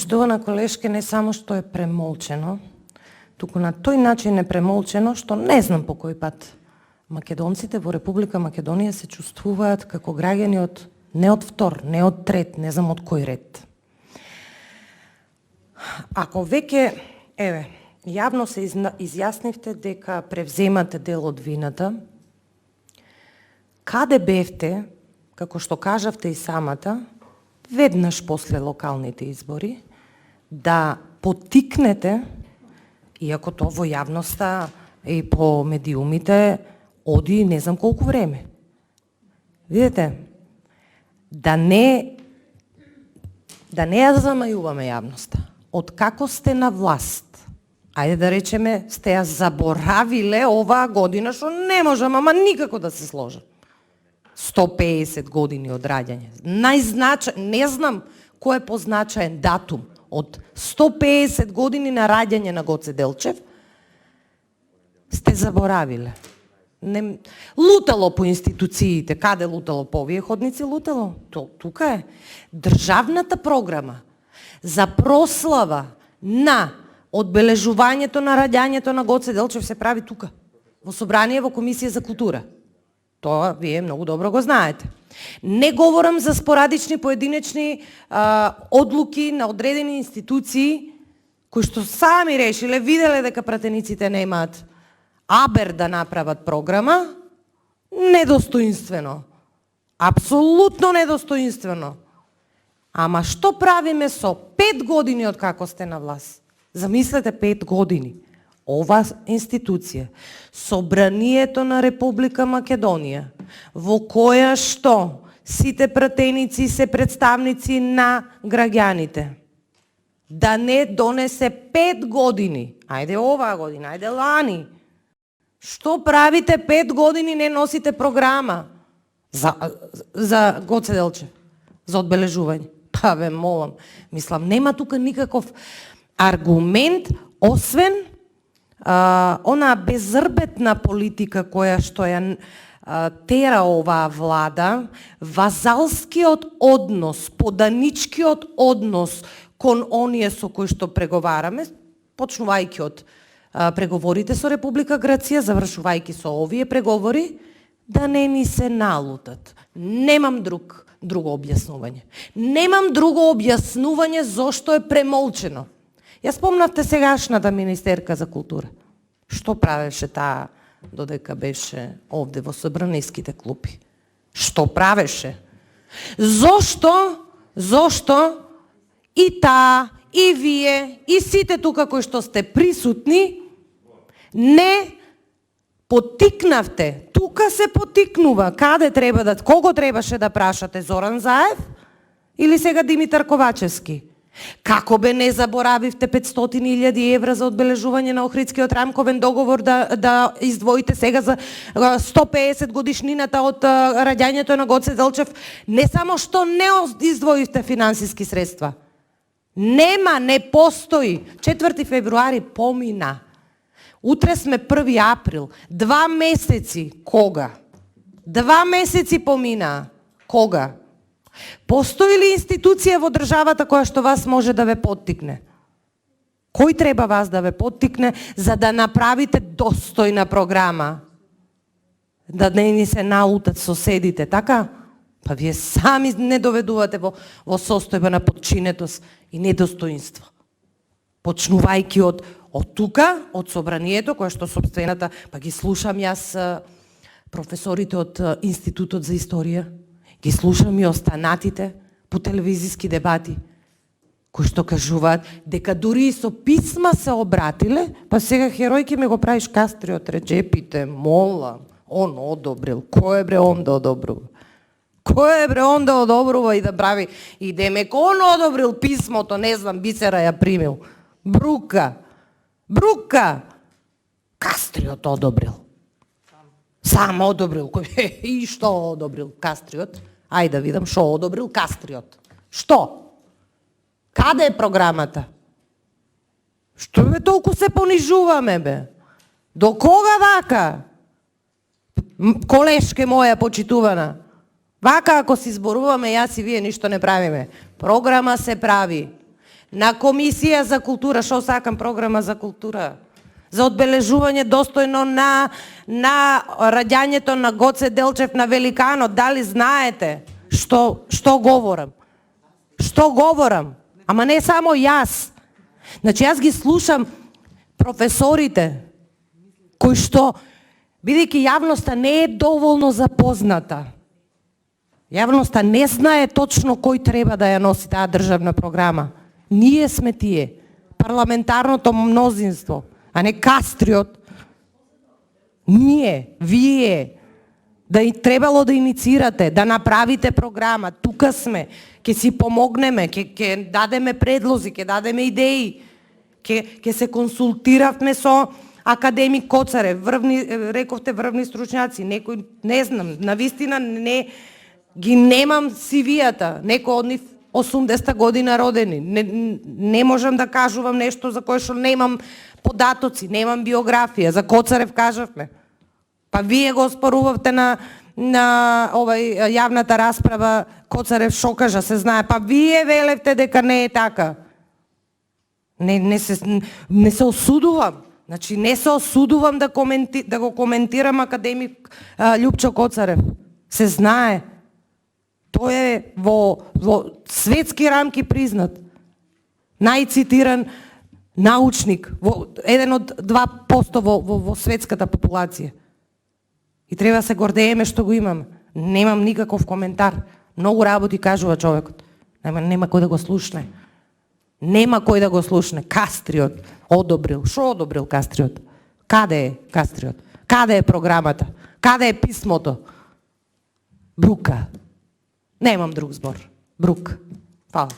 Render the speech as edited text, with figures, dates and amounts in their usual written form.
Почитувана колешке, не само што е премолчено, туку на тој начин е премолчено што не знам по кој пат македонците во Република Македонија се чувствуваат како граѓани не од втор, не од трет, не знам од кој ред. Ако веќе, јавно се изјаснивте дека превземате дел од вината, каде бевте, како што кажавте и самата, веднаш после локалните избори, да поттикнете, иако то во јавноста и по медиумите оди не знам колку време. Видете, да не ја замајуваме јавноста. Од како сте на власт, ајде да речеме, сте ја заборавиле оваа година, што не можам, ама никако да се сложам. 150 години од раѓање. Не знам кој е позначаен датум од 150 години на раѓање на Гоце Делчев, сте заборавиле. Лутало по институциите. Каде лутало? По овие ходници лутало? Тука е. Државната програма за прослава на одбележувањето на раѓањето на Гоце Делчев се прави тука, во собрание, во Комисија за култура. Тоа вие многу добро го знаете. Не говорам за спорадични, поединечни одлуки на одредени институции кои што сами решиле, виделе дека пратениците немаат абер да направат програма, недостоинствено. Апсолутно недостоинствено. Ама што правиме со 5 години од како сте на власт? Замислете 5 години. Ова институција, Собранието на Република Македонија, во која што сите пратеници се представници на граѓаните, да не донесе 5 години, ајде оваа година, ајде лани, што правите 5 години не носите програма за Гоце Делчев, за одбележување? Па ве молам, мислам, нема тука никаков аргумент, освен она беззрбетна политика која што ја тера оваа влада, вазалскиот однос, поданичкиот однос кон оние со кои што преговараме, почнувајќи од преговорите со Република Грција, завршувајќи со овие преговори, да не ни се налутат. Немам друго објаснување. Немам друго објаснување зошто е премолчено. Ја спомнавте сегашната министерка за култура. Што правеше таа додека беше овде во собраниските клупи? Што правеше? Зошто и таа, и вие, и сите тука кои што сте присутни, не поттикнавте? Тука се поттикнува. Каде треба кого требаше да прашате? Зоран Заев или сега Димитар Ковачевски? Како бе не заборавивте 500.000 евра за одбележување на Охридскиот рамковен договор да издвоите сега за 150 годишнината од раѓањето на Гоце Делчев? Не само што не издвоивте финансиски средства. Не постои. 4 февруари помина. Утре сме 1 април. 2 месеци. Кога? 2 месеци помина. Кога? Постои ли институција во државата која што вас може да ве поттикне? Кој треба вас да ве поттикне за да направите достојна програма? Да не ни се налутат соседите, така? Па вие сами не доведувате во состојба на подчинетост и недостоинство. Почнувајќи од тука, од собранието, кое што собствената, па ги слушам јас професорите од Институтот за историја, ги слушам и останатите по телевизиски дебати, кои што кажуваат дека дури и со писма се обратиле, па сега херојки ме го правиш Кастриот, Реджепите, молам, он одобрил. Кој е бре он да одобрува? Кој е бре он да одобрува и да прави? И демек он одобрил писмото, не знам, Бисера ја примил. Брука. Кастриот одобрил. Сам одобрил. И што одобрил Кастриот? Ајде да видам што одобрил Кастриот. Што? Каде е програмата? Што бе толку се понижуваме, бе? До кога вака? Колешке моја почитувана. Вака ако си зборуваме, јас и вие ништо не правиме. Програма се прави. на Комисија за култура, шо сакам програма за култура, за одбележување достојно на раѓањето на Гоце Делчев на Великанот. Дали знаете што говорам? Што говорам? Ама не само јас. Значи јас ги слушам професорите кои што, бидејќи јавноста не е доволно запозната, јавноста не знае точно кој треба да ја носи таа државна програма. Ние сме тие, парламентарното мнозинство, а не Кастриот. Ние, вие, да и требало да инициирате, да направите програма. Тука сме, ќе си помогнеме, ќе дадеме предлози, ќе дадеме идеи, ќе се консултиравме со академик Коцарев, рековте врвни стручњаци, некој, не знам, навистина ги немам CV-ата, некој од нив 80 година родени. Не можам да кажувам нешто за кое што немам податоци, немам биографија. За Коцарев кажавме. Па вие го спорувавте на јавната расправа, Коцарев шо кажа, се знае. Па вие велевте дека не е така. Не се осудувам. Значи не се осудувам да го коментирам академик Љупчо Коцарев. Се знае. Тој е во светски рамки признат. Најцитиран научник, еден од 2% во светската популација. И треба се гордееме што го имам. Немам никаков коментар. Многу работи кажува човекот. Нема кој да го слушне. Нема кој да го слушне. Кастриот одобрил. Шо одобрил Кастриот? Каде е Кастриот? Каде е програмата? Каде е писмото? Брука. Немам друг збор. Брук. Фала.